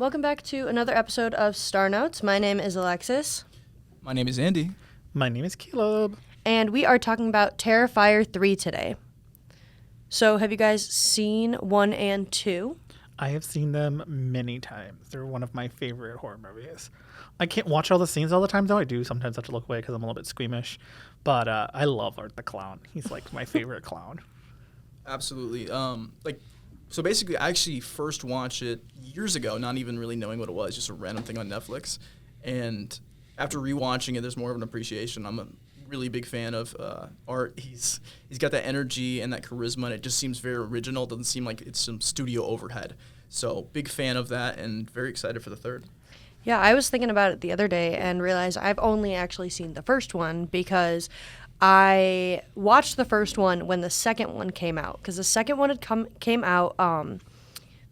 welcome back to another episode of Star Notes. My name is Alexis. My name is Andy. My name is Caleb. And we are talking about Terrifier 3 today. So, have you guys seen 1 and 2? I have seen them many times. They're one of my favorite horror movies. I can't watch all the scenes all the time, though. I do sometimes have to look away because I'm a little bit squeamish. But I love Art the Clown. He's like my favorite clown. Absolutely. So basically, I actually first watched it years ago, not even really knowing what it was, just a random thing on Netflix. And after rewatching it, there's more of an appreciation. I'm a really big fan of Art. He's got that energy and that charisma, and it just seems very original. It doesn't seem like it's some studio overhead. So big fan of that, and very excited for the third. Yeah, I was thinking about it the other day and realized I've only actually seen the first one because I watched the first one when the second one came out. Because the second one came out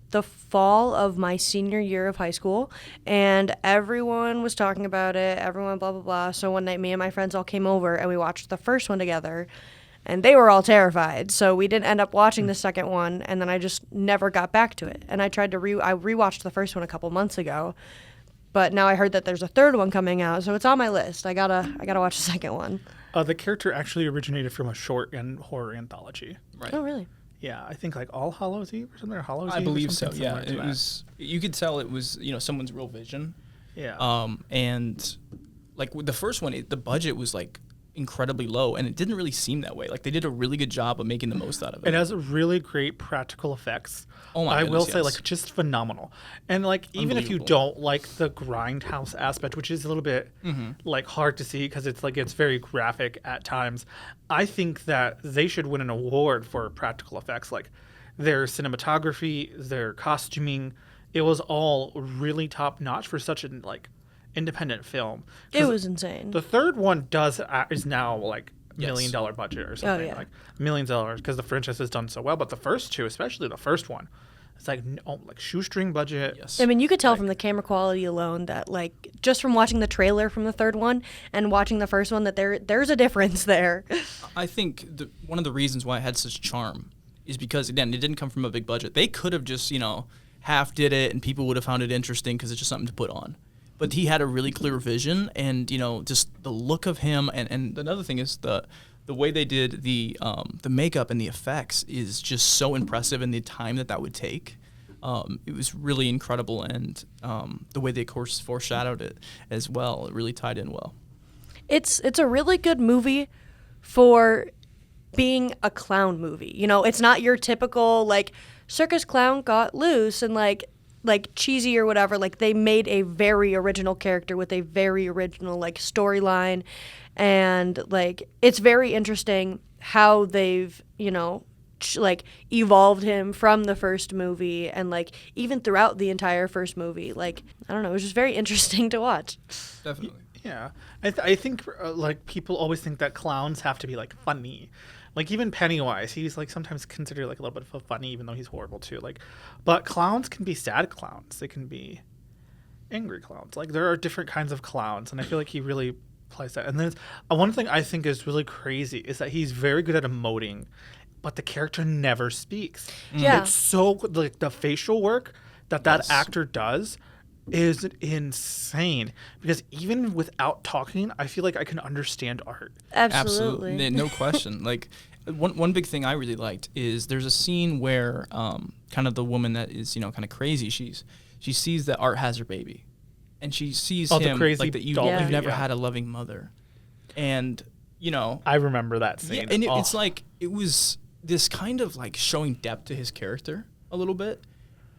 the fall of my senior year of high school, and everyone was talking about it, everyone blah, blah, blah. So one night, me and my friends all came over, and we watched the first one together, and they were all terrified. So we didn't end up watching the second one, and then I just never got back to it. And I tried to I rewatched the first one a couple months ago, but now I heard that there's a third one coming out, so it's on my list. I gotta watch the second one. The character actually originated from a short and horror anthology. Right. Oh, really? Yeah, I think like All Hallows Eve or something, or Hallows Eve. I believe or so. something Yeah, similar to it that. was. You could tell it was someone's real vision. Yeah. And like with the first one, the budget was like incredibly low, and it didn't really seem that way. Like they did a really good job of making the most out of it. It has really great practical effects. Oh my I goodness, will say, yes. like, just phenomenal. And like, even if you Unbelievable. don't like the grindhouse aspect, which is a little bit like hard to see because it's very graphic at times, I think that they should win an award for practical effects. Like their cinematography, their costuming, it was all really top notch for such an like independent film. It was insane. The third one is now like $1 Yes. million budget or something, yeah. like millions of dollars, because the franchise has done so well. But the first two, especially the first one, it's like like shoestring budget. Yes. I mean, you could tell from the camera quality alone that, like, just from watching the trailer from the third one and watching the first one, that there's a difference there. I think one of the reasons why it had such charm is because, again, it didn't come from a big budget. They could have just, half did it and people would have found it interesting because it's just something to put on. But he had a really clear vision, and, just the look of him. And another thing is the way they did the makeup and the effects is just so impressive, and the time that would take. It was really incredible, and the way they, of course, foreshadowed it as well, it really tied in well. It's a really good movie for being a clown movie. It's not your typical, like, circus clown got loose and, like cheesy or whatever. Like, they made a very original character with a very original, like, storyline. And, like, it's very interesting how they've, evolved him from the first movie, and, like, even throughout the entire first movie. Like, I don't know, it was just very interesting to watch. Definitely. Yeah, I think like people always think that clowns have to be like funny. Like even Pennywise, he's like sometimes considered like a little bit of a funny, even though he's horrible too. Like, but clowns can be sad clowns. They can be angry clowns. Like there are different kinds of clowns, and I feel like he really plays that. And then one thing I think is really crazy is that he's very good at emoting, but the character never speaks. Yeah. It's so like the facial work that Yes. actor does is insane, because even without talking, I feel like I can understand Art. Absolutely. No question. Like one big thing I really liked is there's a scene where kind of the woman that is kind of crazy, she sees that Art has her baby, and she sees the him crazy like that doll Yeah. you've never yeah. had a loving mother, and I remember that scene. yeah, and it's like it was this kind of like showing depth to his character a little bit.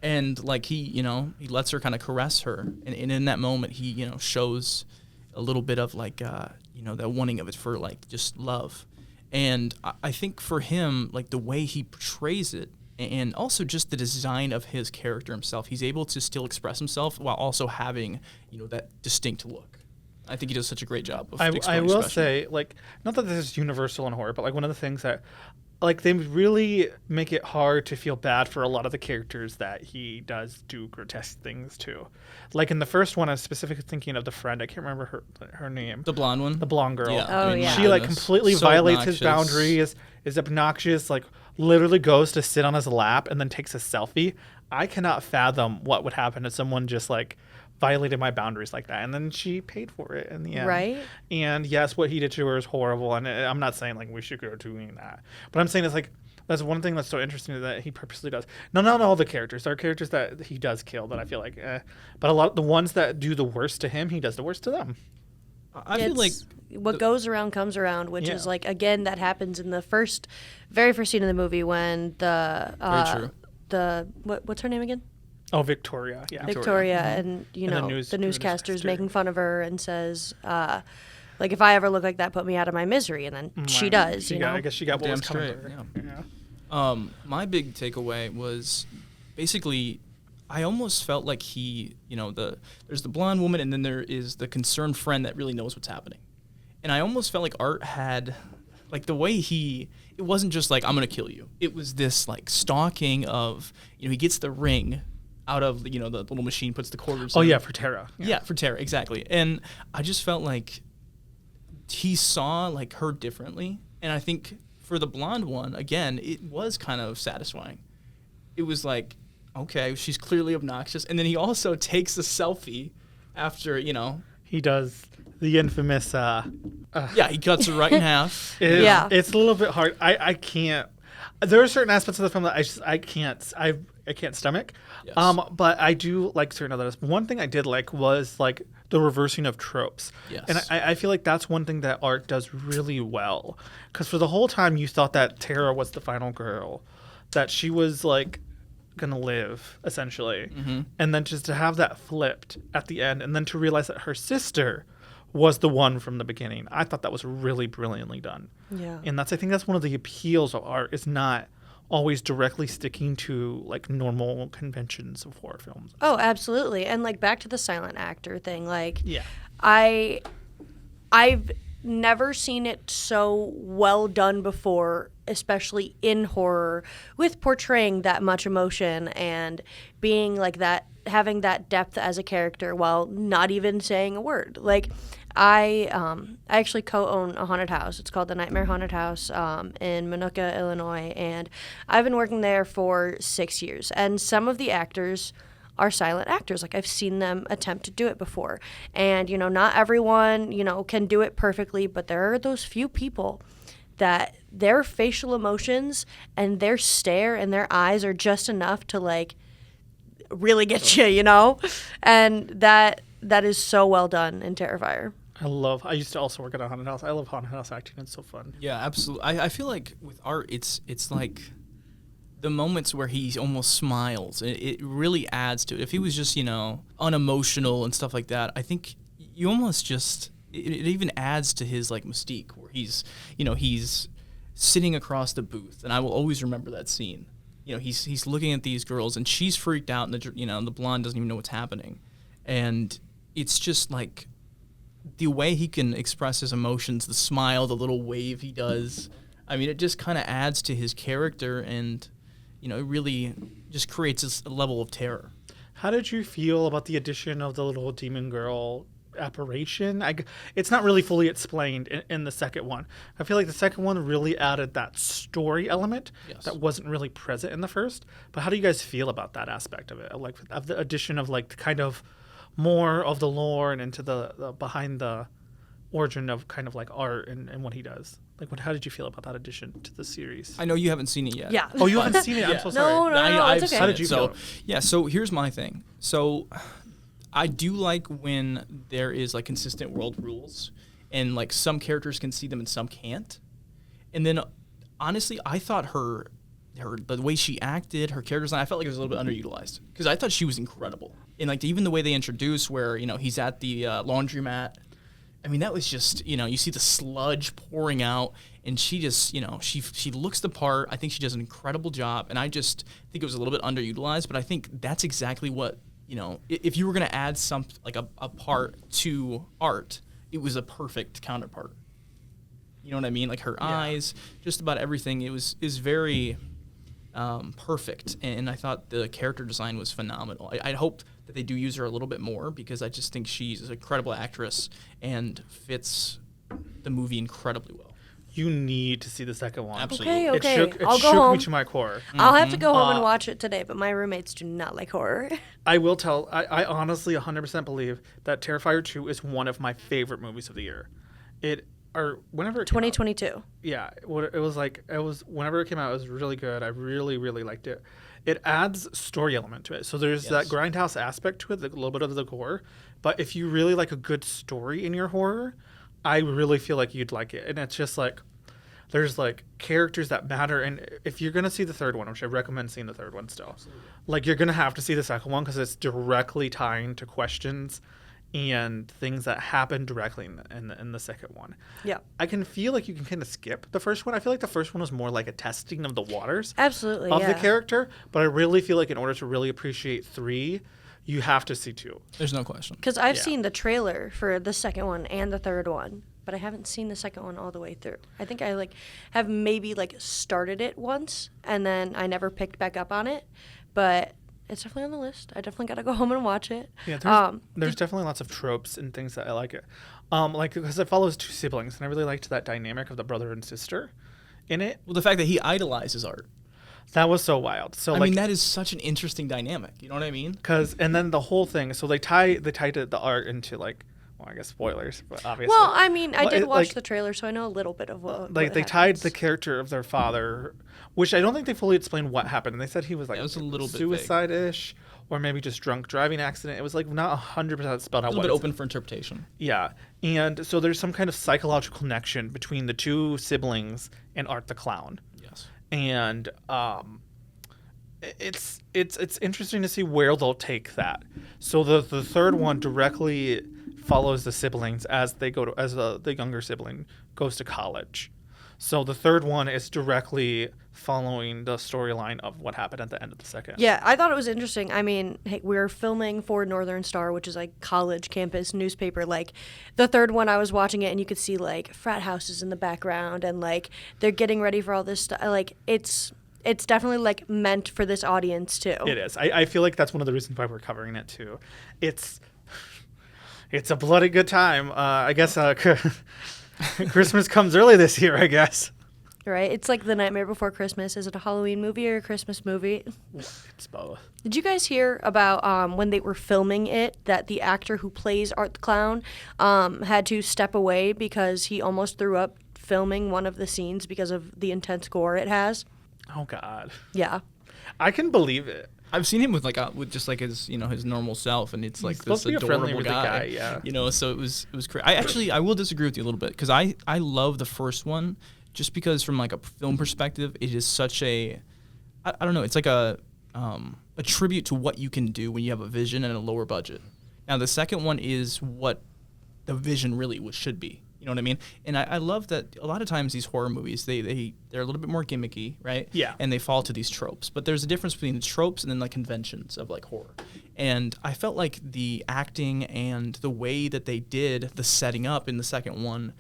And like he lets her kind of caress her, and in that moment he shows a little bit of like that wanting of it for like just love, and I think for him, like the way he portrays it, and also just the design of his character himself, he's able to still express himself while also having that distinct look. I think he does such a great job of I exploring will expression. say, like, not that this is universal in horror, but like one of the things that like they really make it hard to feel bad for a lot of the characters that he does do grotesque things to. Like in the first one, I was specifically thinking of the friend. I can't remember her name. The blonde one? The blonde girl. Yeah. Oh, yeah. She like goodness. completely So violates his obnoxious. boundaries, is obnoxious, like literally goes to sit on his lap and then takes a selfie. I cannot fathom what would happen if someone just like violated my boundaries like that, and then she paid for it in the end. Right. And yes, what he did to her is horrible, and I'm not saying like we should go doing that, but I'm saying it's like that's one thing that's so interesting that he purposely does. No, not all the characters. There are characters that he does kill that I feel like, but a lot of the ones that do the worst to him, he does the worst to them. I feel like what goes around comes around, which Yeah. is like, again, that happens in the very first scene of the movie when Very true. what's her name again? Oh, Victoria. Yeah. Victoria, and And the newscaster's newscaster. making fun of her and says, like, if I ever look like that, put me out of my misery, and then she does. I guess she got what Damn was coming to straight, her. yeah. My big takeaway was basically I almost felt like there's the blonde woman and then there is the concerned friend that really knows what's happening. And I almost felt like Art had, like, the way it wasn't just like, I'm going to kill you. It was this, like, stalking of, he gets the ring out of, the little machine, puts the quarters Oh, in. yeah, for Tara. Yeah, for Tara, exactly. And I just felt like he saw, like, her differently. And I think for the blonde one, again, it was kind of satisfying. It was like, okay, she's clearly obnoxious. And then he also takes a selfie after, He does the infamous. yeah, he cuts her right in half. Yeah. It's a little bit hard. I can't. There are certain aspects of the film that I can't stomach. Yes. But I do like certain others. One thing I did like was like the reversing of tropes. Yes. And I feel like that's one thing that Art does really well. Because for the whole time you thought that Tara was the final girl, that she was like gonna live essentially, and then just to have that flipped at the end, and then to realize that her sister was the one from the beginning. I thought that was really brilliantly done. Yeah. And I think that's one of the appeals of Art, is not always directly sticking to like normal conventions of horror films. Oh, absolutely. And like back to the silent actor thing, like Yeah. I've never seen it so well done before, especially in horror, with portraying that much emotion and being like that, having that depth as a character while not even saying a word. Like I actually co-own a haunted house. It's called the Nightmare Haunted House in Minooka, Illinois, and I've been working there for 6 years. And some of the actors are silent actors. Like I've seen them attempt to do it before. And, not everyone, can do it perfectly, but there are those few people that their facial emotions and their stare and their eyes are just enough to like really get you, And that is so well done in Terrifier. I used to also work at a haunted house. I love haunted house acting. It's so fun. Yeah, absolutely. I feel like with Art, it's like the moments where he almost smiles. It really adds to it. If he was just, unemotional and stuff like that, I think you almost just, it even adds to his, like, mystique, where he's sitting across the booth, and I will always remember that scene. He's looking at these girls, and she's freaked out, and the blonde doesn't even know what's happening. And it's just, like, the way he can express his emotions, the smile, the little wave he does, I mean, it just kind of adds to his character, and, it really just creates a level of terror. How did you feel about the addition of the little demon girl apparition? It's not really fully explained in the second one. I feel like the second one really added that story element that wasn't really present in the first. But how do you guys feel about that aspect of it? Like, of the addition of like kind of more of the lore and into the behind the origin of kind of like Art and what he does. Like, how did you feel about that addition to the series? I know you haven't seen it yet. Yeah. Oh, you haven't seen it? I'm so sorry. No, I've it's okay. seen How did it. you So, feel? yeah, so here's my thing. So I do like when there is like consistent world rules and like some characters can see them and some can't. And then honestly, I thought the way she acted, her character design, I felt like it was a little bit underutilized because I thought she was incredible. And like even the way they introduce where, he's at the laundromat. I mean, that was just, you see the sludge pouring out and she just, she looks the part. I think she does an incredible job. And I just think it was a little bit underutilized, but I think that's exactly what, if you were going to add like a part to Art, it was a perfect counterpart. You know what I mean? Like her eyes, just about everything. It was very perfect. And I thought the character design was phenomenal. I hope that they do use her a little bit more because I just think she's an incredible actress and fits the movie incredibly well. you need to see the second one. Absolutely. Okay. It I'll go shook home. me to my core. I'll have to go home and Uh, watch it today, but my roommates do not like horror. I will tell. I honestly 100% believe that Terrifier 2 is one of my favorite movies of the year. Whenever it came out. 2022. Yeah, it was whenever it came out, it was really good. I really, really liked it. It adds story element to it. So there's that grindhouse aspect to it, a little bit of the gore. But if you really like a good story in your horror, I really feel like you'd like it. And it's just like there's like characters that matter. And if you're gonna see the third one, which I recommend seeing the third one still, Absolutely. like you're gonna have to see the second one because it's directly tying to questions and things that happen directly in the second one. Yeah. I can feel like you can kind of skip the first one. I feel like the first one was more like a testing of the waters Absolutely. of yeah. the character, but I really feel like in order to really appreciate 3, you have to see 2. There's no question. Because I've Yeah. seen the trailer for the second one and the third one, but I haven't seen the second one all the way through. I think I have maybe started it once and then I never picked back up on it, but it's definitely on the list. I definitely got to go home and watch it. Yeah, there's definitely lots of tropes and things that I like it. Because it follows 2 siblings, and I really liked that dynamic of the brother and sister in it. Well, the fact that he idolizes art. That was so wild. So I mean, that is such an interesting dynamic. You know what I mean? and then the whole thing. So they tied the art into well, I guess spoilers, but obviously. Well, I mean, I Well, did it, watch like- the trailer, so I know a little bit of what they what tied happens. the character of their father, which I don't think they fully explained what happened. And they said he was Yeah, it was a little bit vague. suicide-ish, or maybe just drunk driving accident. It was not 100% spelled A out. little what bit it's- open for interpretation. Yeah, and so there's some kind of psychological connection between the 2 siblings and Art the Clown, Yes. and it's interesting to see where they'll take that. So the third one directly follows the siblings as they go to the younger sibling goes to college. So the third one is directly following the storyline of what happened at the end of the second. Yeah, I thought it was interesting. I mean, hey, we're filming for Northern Star, which is college campus newspaper. The third one, I was watching it, and you could see frat houses in the background, and they're getting ready for all this stuff. It's definitely meant for this audience too. It is. I feel like that's one of the reasons why we're covering it too. It's a bloody good time. I guess Christmas comes early this year, I guess. Right? It's like The Nightmare Before Christmas. Is it a Halloween movie or a Christmas movie? It's both. Did you guys hear about when they were filming it that the actor who plays Art the Clown had to step away because he almost threw up filming one of the scenes because of the intense gore it has? Oh God. Yeah. I can believe it. I've seen him with just his his normal self, and it's He's this supposed to be a friendly, adorable really guy. yeah. So it was crazy. I will disagree with you a little bit because I love the first one just because from a film perspective it is such I don't know, it's a tribute to what you can do when you have a vision and a lower budget. Now the second one is what the vision really should be. You know what I mean? And I love that a lot of times these horror movies, they're a little bit more gimmicky, right? Yeah. And they fall to these tropes. But there's a difference between the tropes and then conventions of horror. And I felt like the acting and the way that they did the setting up in the second one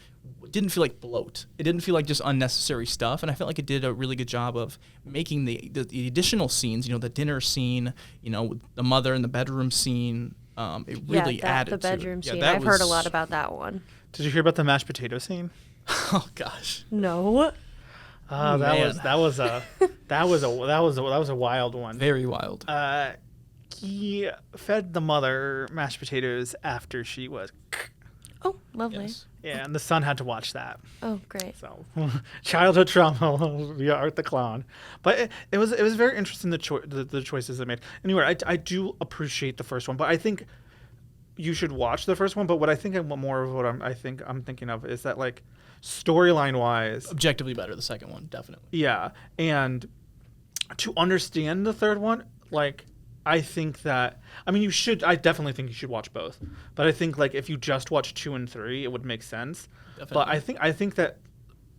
didn't feel like bloat. It didn't feel like just unnecessary stuff. And I felt like it did a really good job of making the additional scenes, the dinner scene, with the mother in the bedroom scene. It really added the bedroom to it. scene. Yeah, I've heard a lot about that one. Did you hear about the mashed potato scene? Oh gosh. No. That man. was a wild one. Very wild. He fed the mother mashed potatoes after she was. Oh, lovely. Yes. Yeah, and the son had to watch that. Oh, great. So, childhood trauma via Art the Clown. But it was very interesting the choices they made. Anyway, I do appreciate the first one, but I think you should watch the first one. But what I think I'm thinking of is that storyline wise, Objectively better, the second one, definitely. yeah, and to understand the third one, I think that I definitely think you should watch both. But I think if you just watch 2 and 3, it would make sense. Definitely. But I think that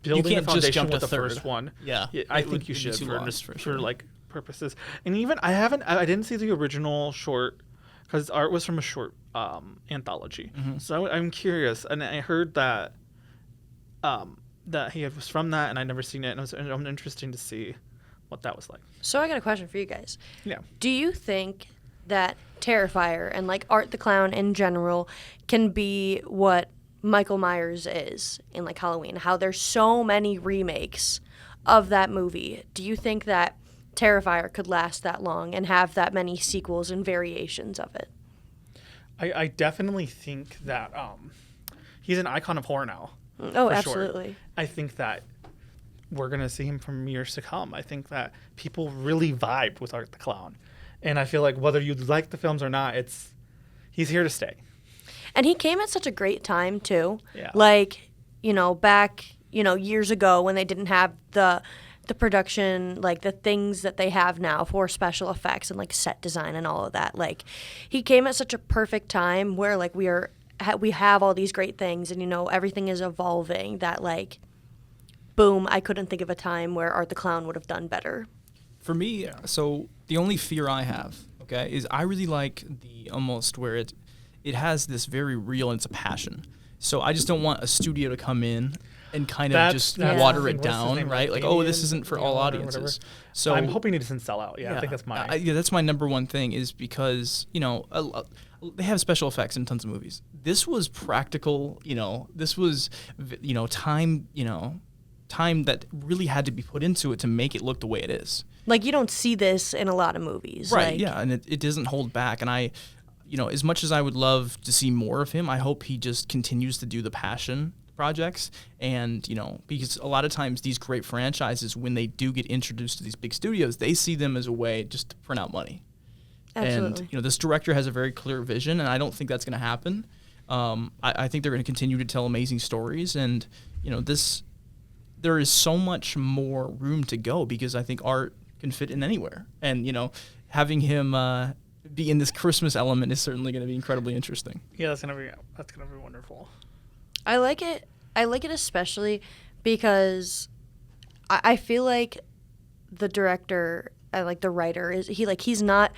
building can't the just foundation jump with to the third. first one, Yeah, I it think would you be should too lost, for sure. purposes. And even I didn't see the original short because art was from a short anthology. Mm-hmm. So I'm curious, and I heard that that he was from that, and I'd never seen it, and it was interesting to see what that was like. So I got a question for you guys. Yeah. Do you think that Terrifier and Art the Clown in general can be what Michael Myers is in like Halloween, how there's so many remakes of that movie. Do you think that Terrifier could last that long and have that many sequels and variations of it? I definitely think that he's an icon of horror now. Oh, for absolutely. Sure. I think that we're going to see him from years to come. I think that people really vibe with Art the Clown. And I feel like whether you like the films or not, he's here to stay. And he came at such a great time, too. Yeah. Like, back, years ago when they didn't have the production, like the things that they have now for special effects and like set design and all of that. Like, he came at such a perfect time where like we have all these great things and, everything is evolving that like, boom, I couldn't think of a time where Art the Clown would have done better. For me, so the only fear I have, okay, is I really like the almost where it has this very real and it's a passion. So I just don't want a studio to come in and kind of just water it down, right? Like, oh, this isn't for all audiences. So I'm hoping it doesn't sell out. Yeah, I think that's my... that's my number one thing is because, they have special effects in tons of movies. This was practical, this was, time that really had to be put into it to make it look the way it is. Like, you don't see this in a lot of movies. Right, like, yeah, and it doesn't hold back. And I, as much as I would love to see more of him, I hope he just continues to do the passion projects. And, because a lot of times these great franchises, when they do get introduced to these big studios, they see them as a way just to print out money. Absolutely. And, this director has a very clear vision, and I don't think that's going to happen. I think they're going to continue to tell amazing stories. And, there is so much more room to go because I think art can fit in anywhere. And, having him be in this Christmas element is certainly going to be incredibly interesting. Yeah, that's gonna be wonderful. I like it. I like it especially because I feel like the director, the writer he's not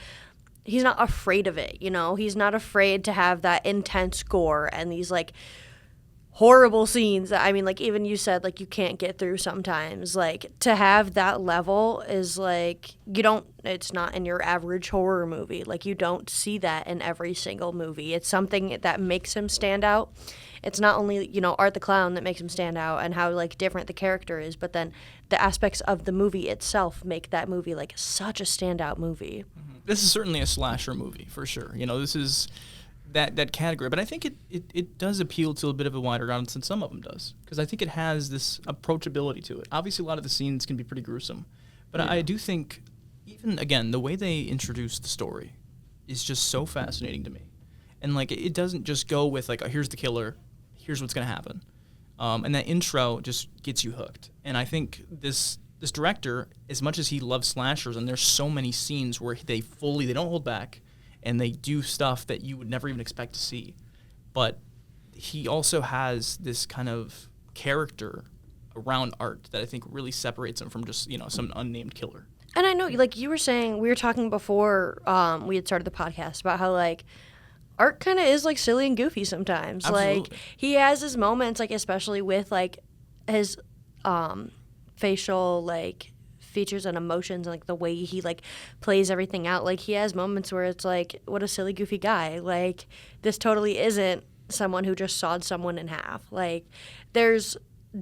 afraid of it. He's not afraid to have that intense gore and these like horrible scenes that, even you said, like, you can't get through sometimes. Like, to have that level is, like, it's not in your average horror movie. Like, you don't see that in every single movie. It's something that makes him stand out. It's not only, Art the Clown that makes him stand out and how, like, different the character is, but then the aspects of the movie itself make that movie, like, such a standout movie. Mm-hmm. This is certainly a slasher movie, for sure. This is... that category, but I think it does appeal to a bit of a wider audience than some of them does, because I think it has this approachability to it. Obviously, a lot of the scenes can be pretty gruesome, but I do think, even, again, the way they introduce the story is just so fascinating to me. And, like, it doesn't just go with, like, here's the killer, here's what's going to happen. And that intro just gets you hooked. And I think this director, as much as he loves slashers, and there's so many scenes where they don't hold back, and they do stuff that you would never even expect to see. But he also has this kind of character around Art that I think really separates him from just, some unnamed killer. And I know, like you were saying, we were talking before we had started the podcast about how, like, Art kind of is, like, silly and goofy sometimes. Absolutely. Like, he has his moments, like, especially with, like, his facial, like, features and emotions and like the way he like plays everything out. Like, he has moments where it's like, what a silly goofy guy. Like, this totally isn't someone who just sawed someone in half. Like, there's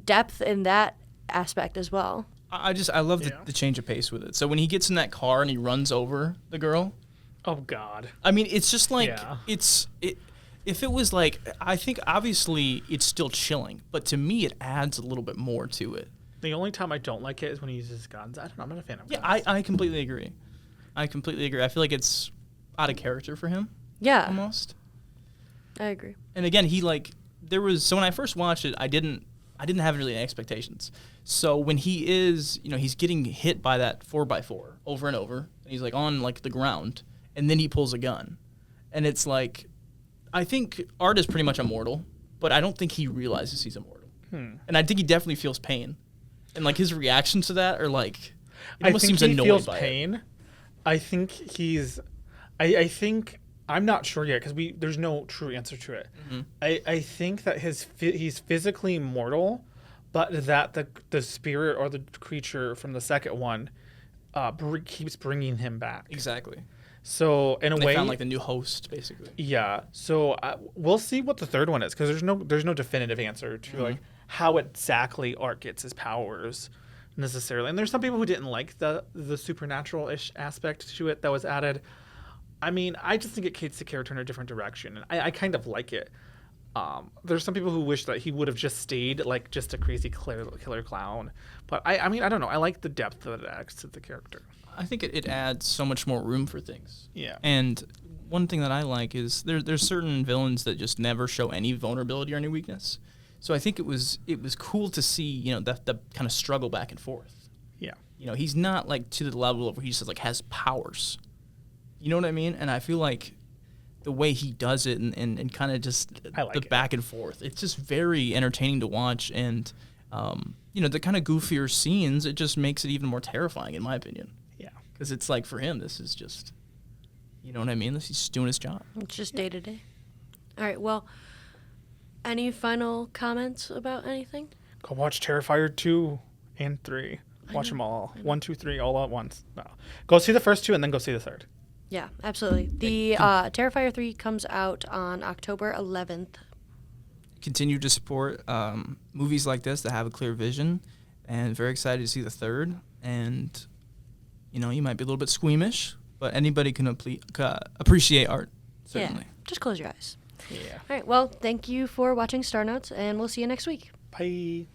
depth in that aspect as well. I love the change of pace with it. So when he gets in that car and he runs over the girl, oh god, it's just like if it was like, I think obviously it's still chilling, but to me it adds a little bit more to it. The only time I don't like it is when he uses guns. I don't know. I'm not a fan of guns. Yeah, I completely agree. I feel like it's out of character for him. Yeah. Almost. I agree. And again, so when I first watched it, I didn't have really any expectations. So when he is, he's getting hit by that 4x4 over and over, and he's like on like the ground, and then he pulls a gun. And it's like, I think Art is pretty much immortal, but I don't think he realizes he's immortal. And I think he definitely feels pain. And, like, his reactions to that are, like, it almost seems annoyed by it. I think he feels pain. I think he's... I think... I'm not sure yet, because there's no true answer to it. Mm-hmm. I think that he's physically mortal, but that the spirit or the creature from the second one keeps bringing him back. Exactly. So in a They way, found like the new host, basically. yeah. So we'll see what the third one is, because there's no definitive answer to like how exactly Art gets his powers necessarily. And there's some people who didn't like the supernatural-ish aspect to it that was added. I mean, I just think it takes the character in a different direction, and I kind of like it. There's some people who wish that he would have just stayed like just a crazy killer clown, but I mean, I don't know. I like the depth that it adds to the character. I think it adds so much more room for things. Yeah. And one thing that I like is there's certain villains that just never show any vulnerability or any weakness. So I think it was cool to see, you know, the kind of struggle back and forth. Yeah. You know, he's not like to the level of where he just like has powers. You know what I mean? And I feel like the way he does it and kind of just the back and forth, it's just very entertaining to watch. And, you know, the kind of goofier scenes, it just makes it even more terrifying, in my opinion. Yeah. Because it's like, for him, this is just, you know what I mean? He's just doing his job. It's just day to day. All right, well, any final comments about anything? Go watch Terrifier 2 and 3. Watch them all. 1, 2, 3, all at once. No. Go see the first two and then go see the third. Yeah, absolutely. The Terrifier 3 comes out on October 11th. Continue to support movies like this that have a clear vision, and very excited to see the third. And, you know, you might be a little bit squeamish, but anybody can appreciate art, certainly. Yeah, just close your eyes. Yeah. All right, well, thank you for watching Star Notes, and we'll see you next week. Bye.